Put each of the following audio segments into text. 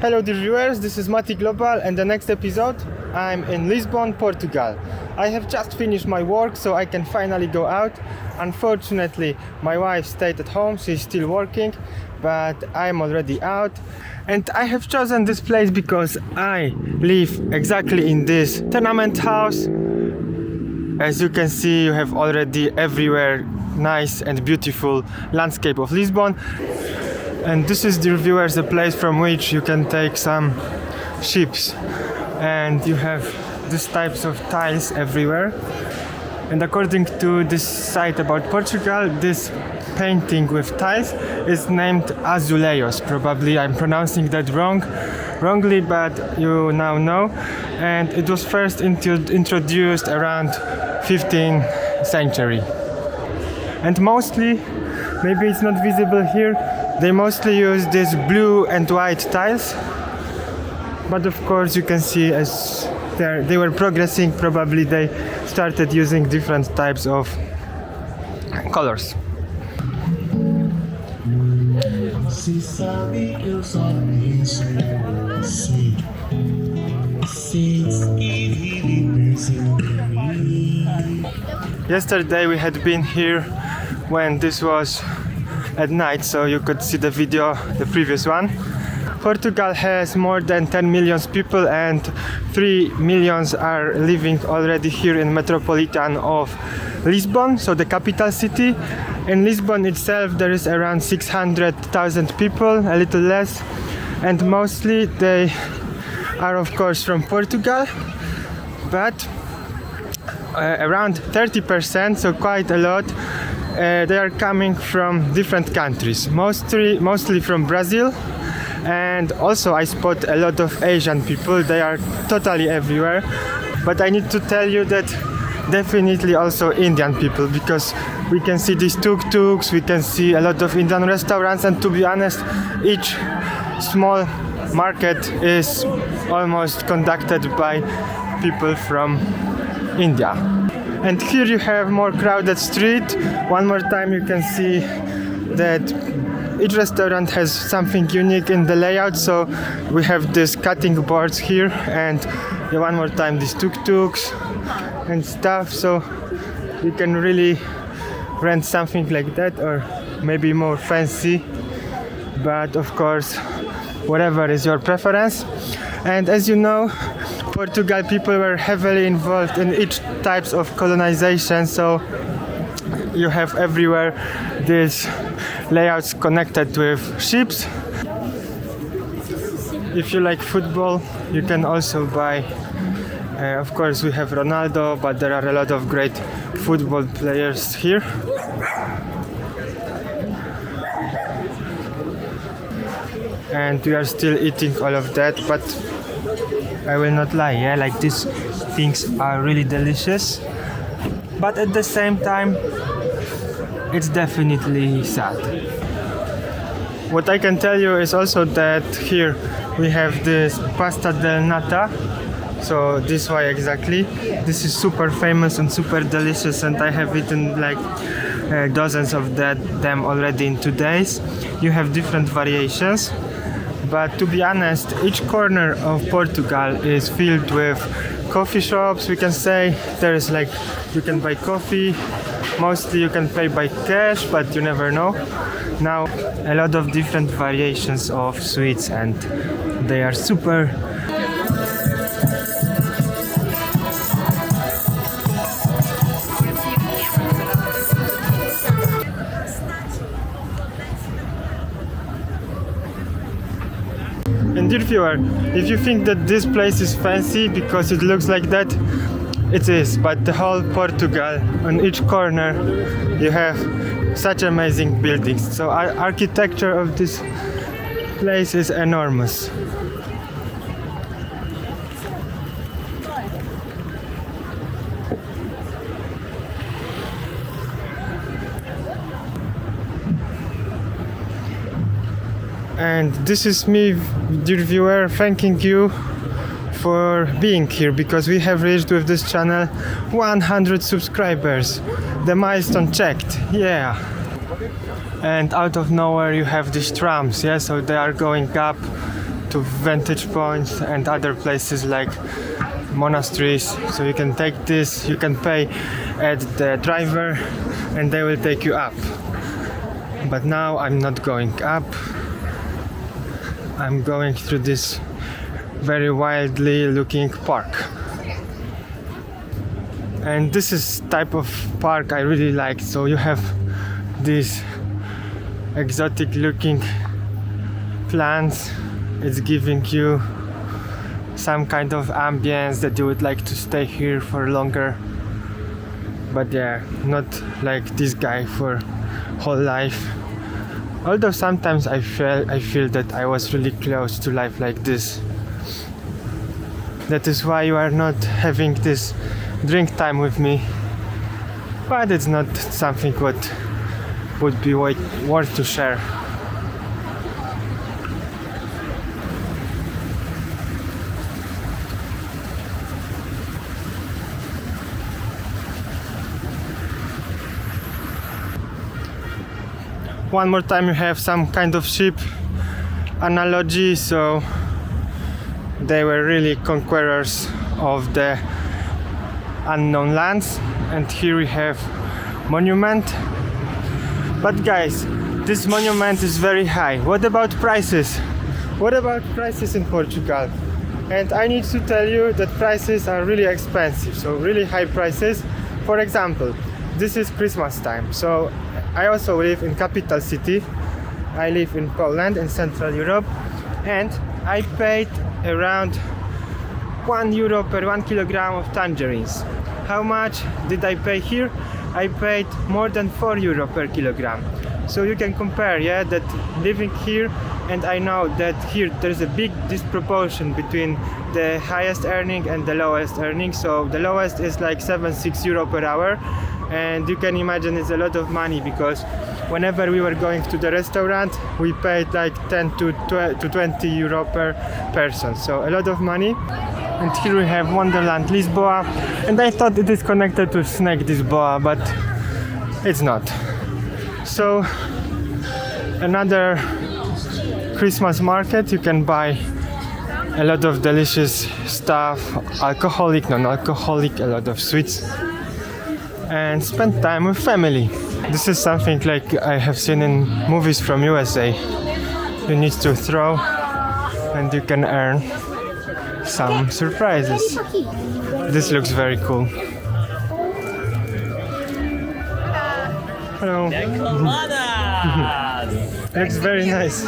Hello dear viewers, this is Mati Global and the next episode I'm in Lisbon, Portugal. I have just finished my work so I can finally go out. Unfortunately, my wife stayed at home, she's still working, but I'm already out. And I have chosen this place because I live exactly in this tenement house. As you can see, you have already everywhere nice and beautiful landscape of Lisbon. And this is, dear viewers, a place from which you can take some ships. And you have these types of tiles everywhere. And according to this site about Portugal, this painting with tiles is named Azulejos. Probably I'm pronouncing that wrongly, but you now know. And it was first introduced around 15th century. And mostly, maybe it's not visible here, they mostly use these blue and white tiles. But of course you can see as they were progressing, probably they started using different types of colors. Yesterday we had been here when this was at night, so you could see the video, the previous one. Portugal has more than 10 million people and 3 million are living already here in metropolitan of Lisbon, so the capital city. In Lisbon itself there is around 600,000 people, a little less, and mostly they are of course from Portugal, but around 30%, so quite a lot, they are coming from different countries, mostly from Brazil. And also I spot a lot of Asian people, they are totally everywhere. But I need to tell you that definitely also Indian people, because we can see these tuk-tuks, we can see a lot of Indian restaurants, and to be honest, each small market is almost conducted by people from India. And here you have more crowded street. One more time you can see that each restaurant has something unique in the layout. So we have these cutting boards here, and one more time these tuk-tuks and stuff. So you can really rent something like that, or maybe more fancy. But of course, whatever is your preference. And as you know, Portugal people were heavily involved in each types of colonization, so you have everywhere these layouts connected with ships. If you like football, you can also buy, of course we have Ronaldo, but there are a lot of great football players here. And we are still eating all of that, but I will not lie, yeah, like these things are really delicious, but at the same time it's definitely sad. What I can tell you is also that here we have this Pastel de Nata, so this way exactly. This is super famous and super delicious, and I have eaten like dozens of them already in 2 days. You have different variations. But to be honest, each corner of Portugal is filled with coffee shops, we can say. There is like, you can buy coffee, mostly you can pay by cash, but you never know. Now, a lot of different variations of sweets, and they are super. And dear viewer, if you think that this place is fancy because it looks like that, it is, but the whole Portugal, on each corner you have such amazing buildings. So architecture of this place is enormous. And this is me, dear viewer, thanking you for being here, because we have reached with this channel 100 subscribers. The milestone checked, yeah. And out of nowhere you have these trams, yeah, so they are going up to vantage points and other places like monasteries. So you can take this, you can pay at the driver and they will take you up. But now I'm not going up. I'm going through this very wildly looking park. And this is type of park I really like. So you have these exotic looking plants. It's giving you some kind of ambience that you would like to stay here for longer. But yeah, not like this guy for whole life. Although sometimes I feel that I was really close to life like this. That is why you are not having this drink time with me. But it's not something what would be worth to share. One more time you have some kind of ship analogy, so they were really conquerors of the unknown lands. And here we have monument. But guys, this monument is very high. What about prices? What about prices in Portugal? And I need to tell you that prices are really expensive, so really high prices. For example, this is Christmas time, so I also live in capital city. I live in Poland in Central Europe, and I paid around €1 per 1 kilogram of tangerines. How much did I pay here? I paid more than €4 per kilogram. So you can compare, yeah, that living here, and I know that here there's a big disproportion between the highest earning and the lowest earning. So the lowest is like €7-6 per hour, and you can imagine it's a lot of money, because whenever we were going to the restaurant we paid like 10 to 20 euro per person, so a lot of money. And here we have Wonderland Lisboa, and I thought it is connected to Snack Lisboa, but it's not. So another Christmas market, you can buy a lot of delicious stuff, alcoholic, non-alcoholic, a lot of sweets, and spend time with family. This is something like I have seen in movies from USA. You need to throw and you can earn some surprises. This looks very cool. Hello. Looks very nice.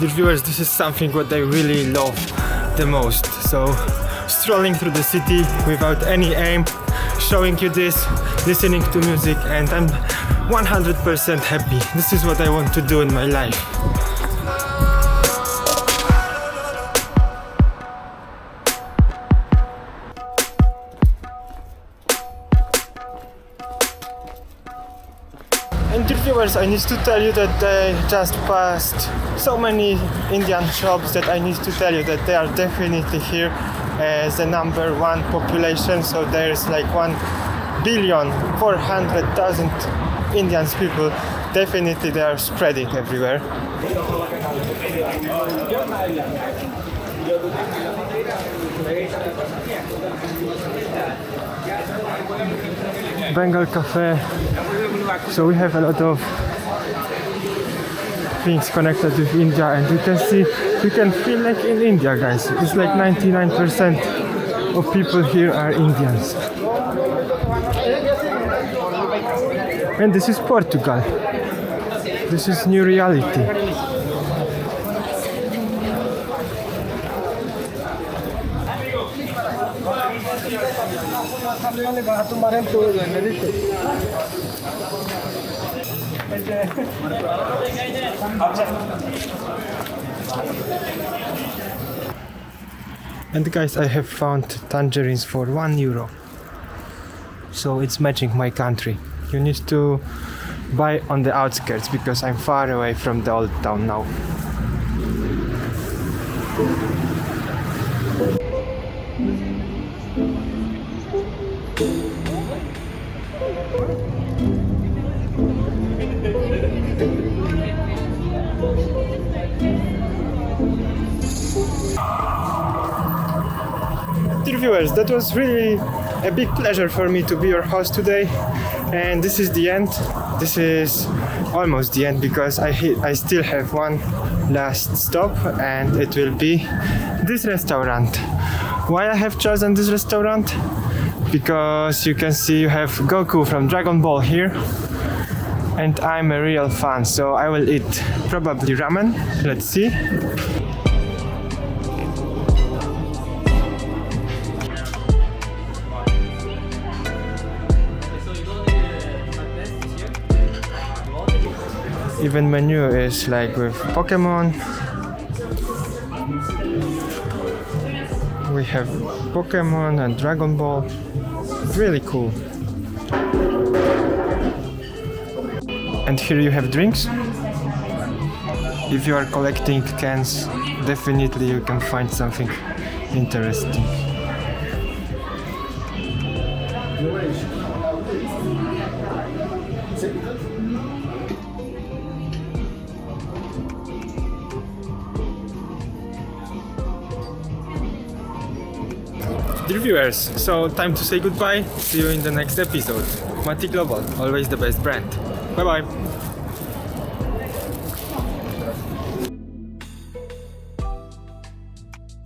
Dear viewers, this is something what I really love the most. So strolling through the city without any aim, showing you this, listening to music, and I'm 100% happy. This is what I want to do in my life. viewers, I need to tell you that they just passed so many Indian shops that I need to tell you that they are definitely here as the number one population. So there's like 1,400,000 Indian people. Definitely they are spreading everywhere. Bengal cafe. So we have a lot of things connected with India, and you can see, you can feel like in India, guys. It's like 99% of people here are Indians. And this is Portugal. This is new reality. And guys, I have found tangerines for €1. So it's matching my country. You need to buy on the outskirts because I'm far away from the old town now. Dear viewers, that was really a big pleasure for me to be your host today, and this is the end. This is almost the end because I still have one last stop, and it will be this restaurant. Why I have chosen this restaurant? Because you can see you have Goku from Dragon Ball here, and I'm a real fan, so I will eat probably ramen. Let's see. Even menu is like with Pokemon. We have Pokemon and Dragon Ball. Really cool. And here you have drinks. If you are collecting cans, definitely you can find something interesting. Dear viewers, so time to say goodbye. See you in the next episode. Mati Global, always the best brand. Bye bye.